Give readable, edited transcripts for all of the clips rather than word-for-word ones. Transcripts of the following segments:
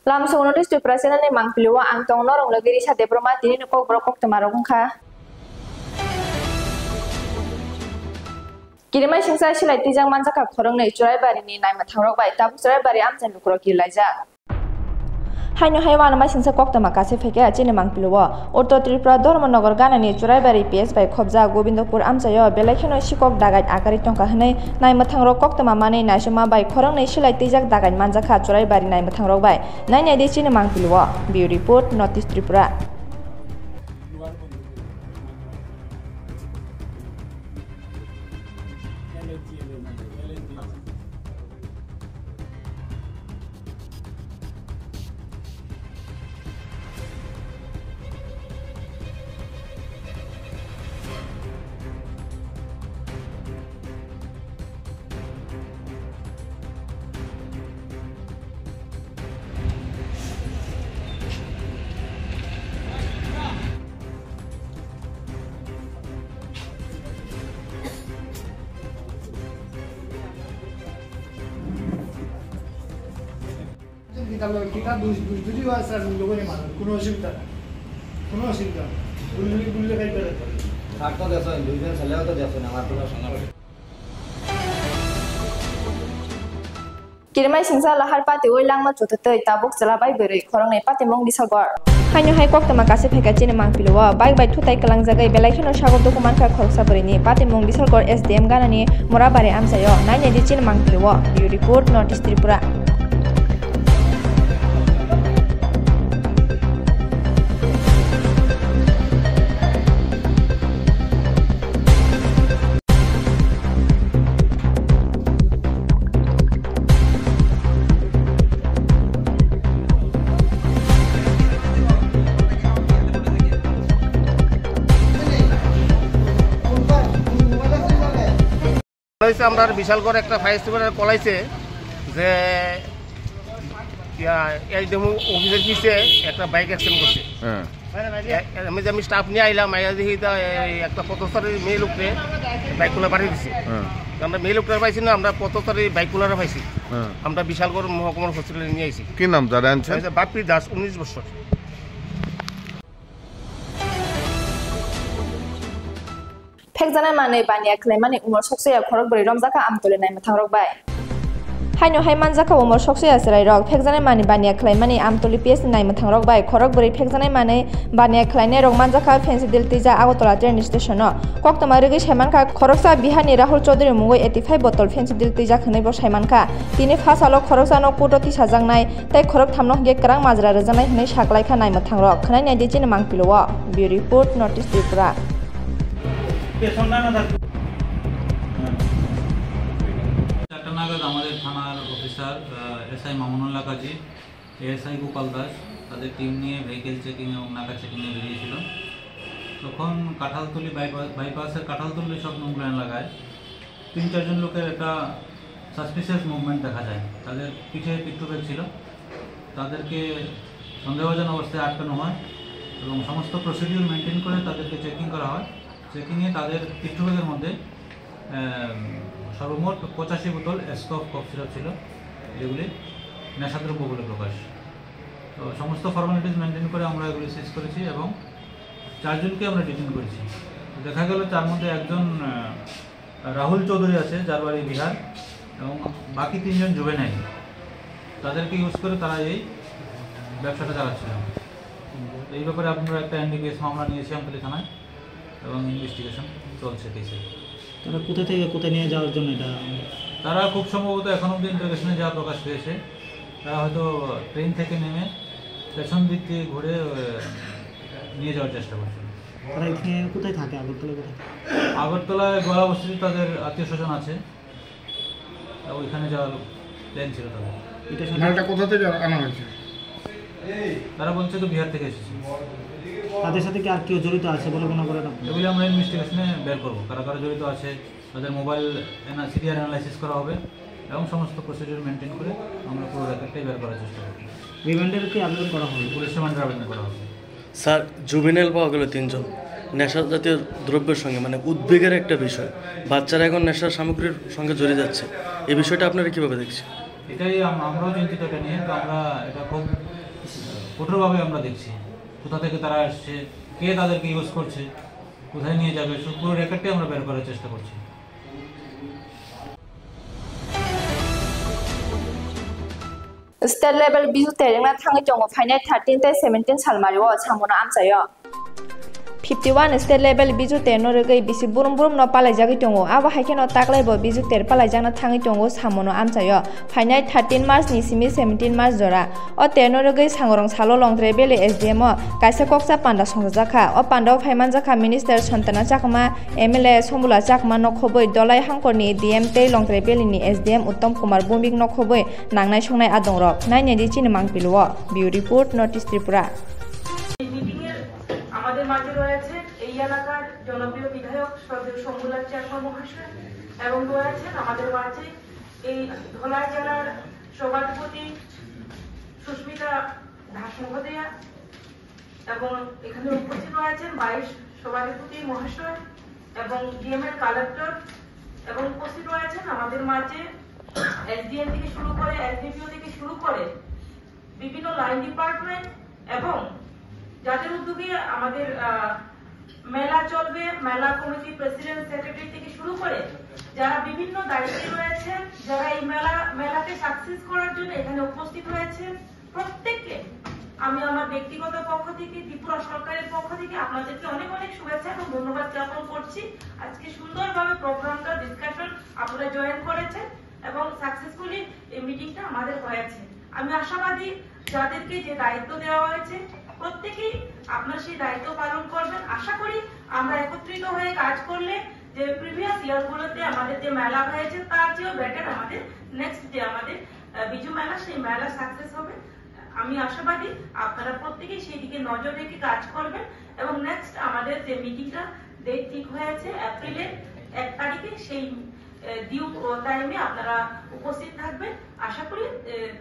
Lamso notice to president ni mangpiliwa ang tong norong lagiri sa debroma tini no ko brokok tamarong kha. Kirimai singsa silai tijang manjaka khorong nei churai bari ni nai mathangrok bai tabu churai bari amchan lukro kilaija. Haino haiwan mai singsa kokta makase feke achine mangpiliwa Uttar Tripura Dharmanagar ganani churai bari PS bai khobja Gobindapur amchayo belekheno sikok dagai akari tongka hnai nai mathangrok kokta mamani naisoma bai khorong nei silai tijak dagai manjaka churai bari nai mathangrok bai nai nai de chine mangpiliwa Bureau Report Northeast Tripura. kita buji bahasa logo ni mana? Kuno simta, bulle kai kare. Sakto deso, duijan saleo to deso na amar kuno sangar. Kirimai singsa lahar pati ulang ma chotate tabuk chalabai beri khorong nei pati mong disagor. Haino hai kokta makase pheka chine mangpiliwa bike bai thutai kalang jagai belaikhono sagor dokuman ka khoroksa berini pati mong disagor SDM ganani morabari amsayo nai nei chine mangpiliwa Bureau Report Northeast Tripura. আমরা বিশাল করে একটা fire স্টেশনের কলাইছে যে এইডেমো অফিসের পিছে একটা bike accident করছে। আমি স্টাফ নিয়ে আইলাম আইয়া দেখি একটা পথচারী মেয়ে লোককে বাইকগুলো পাঠিয়ে দিচ্ছে। আমরা মেয়ে লোকটার পাইছি না, আমরা পথচারী বাইকগুলার পাইছি। আমরা বিশালগড় মহকুমার হসপিটালে নিয়ে আইছি। কি নাম যারা আনছেন? বাপ্পি দাস, 19 বছর। Phekjana mane bania khlaimani umor sokseya khorok bari romjaka amtole nai mathangrok bai. Haino hai manjaka umor sokseya serai rok phekjana mane bania khlaimani amtoli PS nai mathangrok bai khorok bari phekjana mane bania khlaine rok manjaka fancy diltija Agartala train station no koktama rigi saimanka khoroksa Bihani Rahul Chaudhary mungoi 85 bottle fancy diltija khnai bo saimanka tini phasalo khoroksa no kutoti sajangnai tai khorok thamno ge krang majra rejanai hnai saklaikha nai mathangrok khnai nai de chine mangpilowa Bureau Report Northeast Tripura. নাগাদ আমাদের থানার officer SI Mamunullah কাজী, ASI Gopal Das তাদের team নিয়ে vehicle checking এবং নাকা চেকিংয়ে বেরিয়েছিল। তখন কাঁঠালতলি বাইপাসের কাঁঠালতলি সংলগ্ন এলাকায় 3-4 লোকের একটা সাসপিসিয়াস মুভমেন্ট দেখা যায়। তাদের পিঠে পিট্টুব্যাগ ছিল, তাদেরকে সন্দেহভাজন অবস্থায় আটকানো হয় এবং সমস্ত প্রসিডিউর মেনটেন করে তাদেরকে চেকিং করা হয়। চেকিংয়ে তাদের পিট্টুব্যাগের মধ্যে সর্বমোট 85 বোতল এসকফ কফ সিরাপ ছিল, যেগুলি নেশাদ্রব্য বলে প্রকাশ। তো সমস্ত ফর্মালিটিস মেনটেন করে আমরা এগুলি শেষ করেছি এবং 4 জনকে আমরা ডিটেইন করেছি। দেখা গেল তার মধ্যে একজন রাহুল চৌধুরী আছে, যার বাড়ি বিহার, এবং বাকি 3 জন জুভেনাইল। তাদেরকে ইউজ করে তারা এই ব্যবসাটা চালাচ্ছিল। এই ব্যাপারে আপনারা একটা এনডিপিএস মামলা নিয়েছি আমতলী থানায় এবং ইনভেস্টিগেশন চলছে কেসে। তারা কোথা থেকে কোথায় নিয়ে যাওয়ার জন্য এটা? তারা খুব সম্ভবত এখন অবধি ইন্টারগেশনে যা প্রকাশ পেয়েছে, তারা হয়তো ট্রেন থেকে নেমে পেছন দিক থেকে ঘুরে নিয়ে যাওয়ার চেষ্টা করছে। তারা এখানে কোথায় থাকে? আগরতলায় কোথায়? আগরতলায় গোয়ালা বস্তিতে তাদের আত্মীয় স্বজন আছে, ওইখানে যাওয়ার প্ল্যান ছিল তাদের। এটা কোথা থেকে আনা হয়েছে? তারা বলছে তো বিহার থেকে এসেছে। তাদের সাথে কি আর কেউ জড়িত আছে বলে মনে করেন? এগুলি আমরা ইনভেস্টিগেশনে বের করবো, কারা কারা জড়িত আছে। তাদের মোবাইল সিডিআর অ্যানালাইসিস করা হবে এবং সমস্ত প্রসিডিউর মেনটেন করে আমরা পুরো রেকর্ডটাই বের করার চেষ্টা করব। রিমান্ডের কি আবেদন করা হবে? পুলিশ রিমান্ডের আবেদন করা হবে। স্যার, জুভেনাইল পাওয়া গেল 3 জন। নেশা জাতীয় দ্রব্যের সঙ্গে মানে উদ্বেগের একটা বিষয়, বাচ্চারা এখন নেশার সামগ্রীর সঙ্গে জড়িয়ে যাচ্ছে, এই বিষয়টা আপনারা কীভাবে দেখছেন? এটাই আমরাও চিন্তিত এটা নিয়ে। তো আমরা এটা খুব কঠোরভাবে আমরা দেখছি কোথা থেকে তারা আসছে, কে তাদেরকে ইউজ করছে, কোথায় নিয়ে যাবে, পুরো রেকর্ডটাই আমরা বের করার চেষ্টা করছি। State level bisu terengna thangi tongo final 13 te 17 salmari wo chamona amsayo 51 state level bisu ter no regai bisi burum burum no palai jagi tongo abo haike no taklai bo bisu ter palai jana thangi tongo samono amsayo final 13 march ni simi 17 march jora o ter no regai sangorong salo longtre bele SDM o kaisa koksa panda songjaka o panda phaiman jaka minister Santana Chakma MLA Sombula Chakma no khoboi dolai hangkorni DM te longtre bele ni SDM Uttom Kumar Bombik no khoboi nangnai songnai adongrok naine di chini mangpilwo Bureau report Notice Tripura আমাদের মাঝে রয়েছে এই এলাকার জনপ্রিয় বিধায়ক শ্রদ্ধেয় শম্ভুলাল চাকমা মহাশয় এবং রয়েছেন আমাদের মাঝে এই ধলাই জেলার সভাধিপতি সুস্মিতা দাস মহোদয়া এবং এখানে উপস্থিত রয়েছেন 22 সভাধিপতি মহাশয় এবং ডিএম এর কালেক্টর এবং উপস্থিত রয়েছেন আমাদের মাঝে এসডিএম থেকে শুরু করে এসডিপিও থেকে শুরু করে বিভিন্ন লাইন ডিপার্টমেন্ট এবং যাদের উদ্যোগে আমাদের মেলা চলবে, মেলা কমিটি প্রেসিডেন্ট সেক্রেটারি থেকে শুরু করে যারা বিভিন্ন দায়িত্বে রয়েছেন, যারা এই মেলাকে সাকসেস করার জন্য এখানে উপস্থিত রয়েছেন, প্রত্যেককে আমি আমার ব্যক্তিগত পক্ষ থেকে ত্রিপুরা সরকারের পক্ষ থেকে আপনাদেরকে অনেক অনেক শুভেচ্ছা এবং ধন্যবাদ জ্ঞাপন করছি। আজকে সুন্দরভাবে প্রোগ্রামটা ডিসকাশন আপনারা জয়েন করেছেন এবং সাকসেসফুলি এই মিটিংটা আমাদের হয়েছে। আমি আশাবাদী যাদেরকে যে দায়িত্ব দেওয়া হয়েছে প্রত্যেকেই আপনারা সেই দায়িত্ব পালন করবেন। আশা করি আমরা একত্রিত হয়ে কাজ করলে যে প্রিভিয়াস ইয়ারগুলোতে আমাদের যে মেলা হয়েছে তার চেয়েও বেটার আমাদের নেক্সট যে আমাদের বিজু মেলা, সেই মেলা সাকসেস হবে। আমি আশাবাদী আপনারা প্রত্যেকেই সেই দিকে নজর রেখে কাজ করবেন এবং নেক্সট আমাদের যে মিটিংটা ডেট ঠিক হয়েছে এপ্রিলের 1 তারিখে, সেই ডিউ টাইমে আপনারা উপস্থিত থাকবেন। আশা করি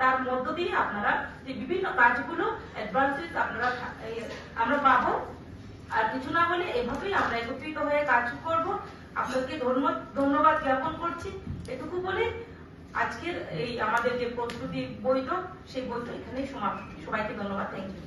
তার মধ্য দিয়ে আপনারা যে বিভিন্ন কাজগুলো অ্যাডভান্সেস আপনারা আমরা পাবো। আর কিছু না হলে এভাবেই আমরা একত্রিত হয়ে কাজ করব। আপনাদেরকে ধন্যবাদ জ্ঞাপন করছি। এটুকু বলে আজকের এই আমাদের যে প্রস্তুতি বৈঠক, সেই বৈঠক এখানেই সমাপ্ত। সবাইকে ধন্যবাদ। Thank you.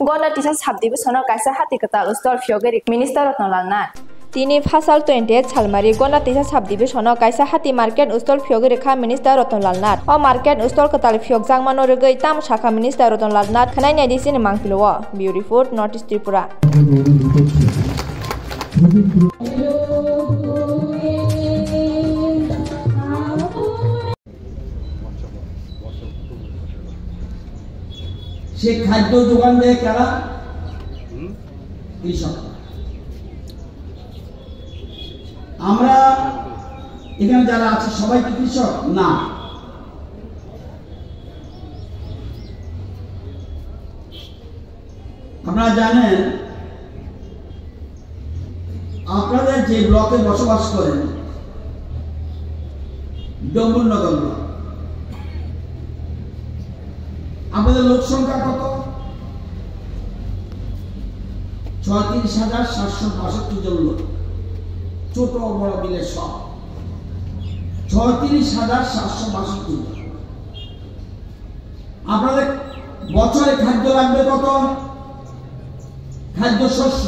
Gona tisa sabdibu sono kaisa hati katal ustor fiogeri minister Rotnolal Nath Tini fasal 28 salmari gona tisa sabdibu sono kaisa hati market ustol fiogeri kha minister Rotnolal Nath o market ustol katal fiog jangmano regai tam shaka minister Rotnolal Nath khanai nai disin mangpilwo Bureau report Notice Tripura সে খাদ্য যোগান দেয় কারা? কৃষক। আমরা এখানে যারা আছে সবাই কি কৃষক? না। আপনারা জানেন আপনাদের যে ব্লকে বসবাস করেন ডম্বুরনগর ব্লক, আমাদের লোক সংখ্যা কত? 36,765 জন লোক, ছোট বড় মিলে সব 36,765 জন। আপনাদের বছরে খাদ্য লাগবে কত? খাদ্য শস্য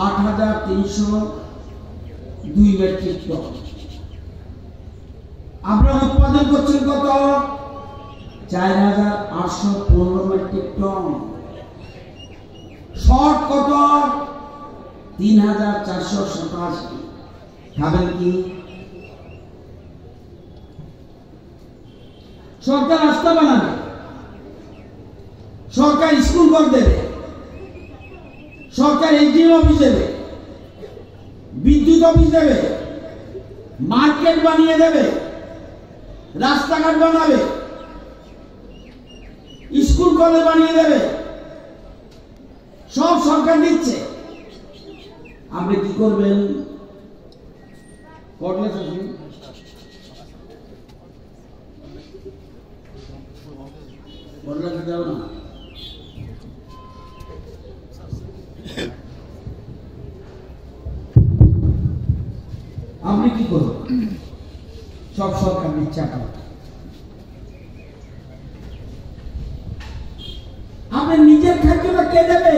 8,302 মেট্রিক টন। আপনারা উৎপাদন করছেন কত? 4,815 মেট্রিক টন। শর্ট কত? 3,487। খাবেন কি? সরকার রাস্তা বানাবে, সরকার স্কুল ঘর দেবে, সরকার এনজিও অফিস দেবে, বিদ্যুৎ অফিস দেবে, মার্কেট বানিয়ে দেবে, রাস্তাঘাট বানাবে, স্কুল কলেজ বানিয়ে দেবে, সব সরকার দিচ্ছে। আপনি কি করবেন? করলে থাকবেন। করলে যাও না। আপনি কি করবেন? সব সরকার নিচ্ছে আপনার। আপনার নিজের খাদ্যটা কে দেবে?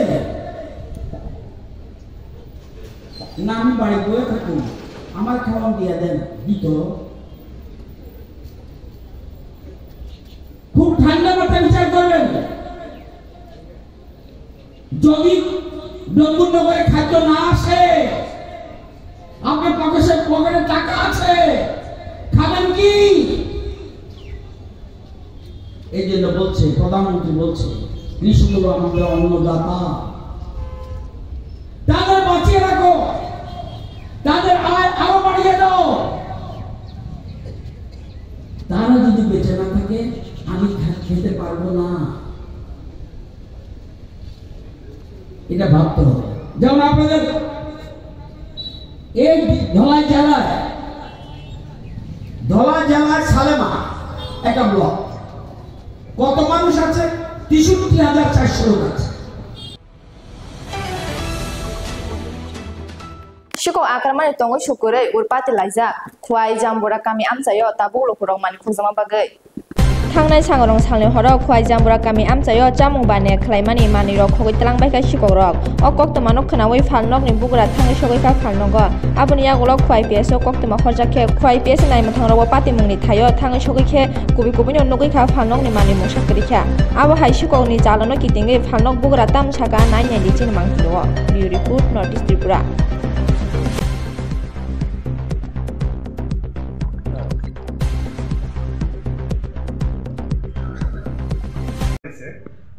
না আমি বাড়ি বয়ে থাকি, আমার খাওয়া দিয়ে দেন, দিত। খুব ঠান্ডা মাথায় বিচার করবেন। যদি নগরে খাদ্য না আসে, আপনার পকেটে টাকা আছে, খাবেন কি? এই জন্য বলছে, প্রধানমন্ত্রী বলছে, কৃষক হলো আমাদের অন্নদাতা, তাদের বাঁচিয়ে রাখো, তাদের আয় আরো বাড়িয়ে দাও। তারা যদি বেঁচে না থাকে, আমি খেতে পারবো না, এটা ভাবতে হবে। যেমন আপনাদের এই ধলাই জেলায় সালেমা একটা ব্লক, কত মানুষ আছে? 63,400 লোক আছে। Shiko akrama tongo shukure urpati laija khwai jambura kami amsayo tabulu kurong mani khuzama bagai thangnai sangrong salni horok khwai jambura kami amsayo jamung bane khlaimani mani rok khogoi tlang bai ka shiko rok okok to manok khnawi phalnok ni bugra thangai sogoi ka phalnogo abuni yagolok khwai peso kok to ma khorja khe khwai pes nai ma thangrok pati mungni thayo thangai sogoi khe kubi ni nogoi ka phalnok ni mani musak krikha abo hai shiko ni jalono kitingai phalnok bugra tam saka nai nai lichin mangtilo bureau report notice tripura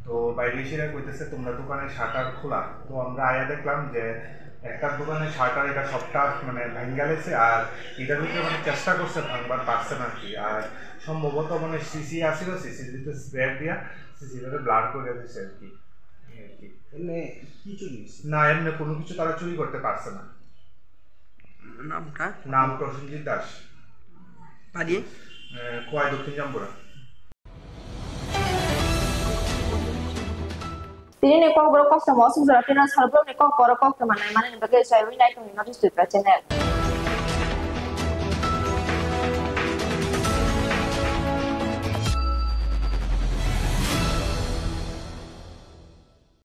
তো বাইরে এসে কইতেছে তোমরা দোকানের shutter খোলা, তো আমরা আয়া দেখলাম যে একটা দোকানের শাটার এটা সবটা মানে ভাঙ্গা গেছে, আর এটার ভিতরে মানে চেষ্টা করছে ভাঙবার পারছে না কি, আর সম্ভবত মানে সিসি আসছিল, সিসিতে স্প্রে দিয়া সিসিটাকে ব্লাড করে দিয়েছে আর কি। এমনি কি চুরি না, এমনি কোনো কিছু তারা চুরি করতে পারছে না। নাম প্রসেনজিৎ দাস, বাড়ি খোয়াই দক্ষিণ জাম্বুরা। Tini ne kok bro kok sama osum zara pina salbro ne kok koro kok mana mana ne bagai saya wina itu notice tu channel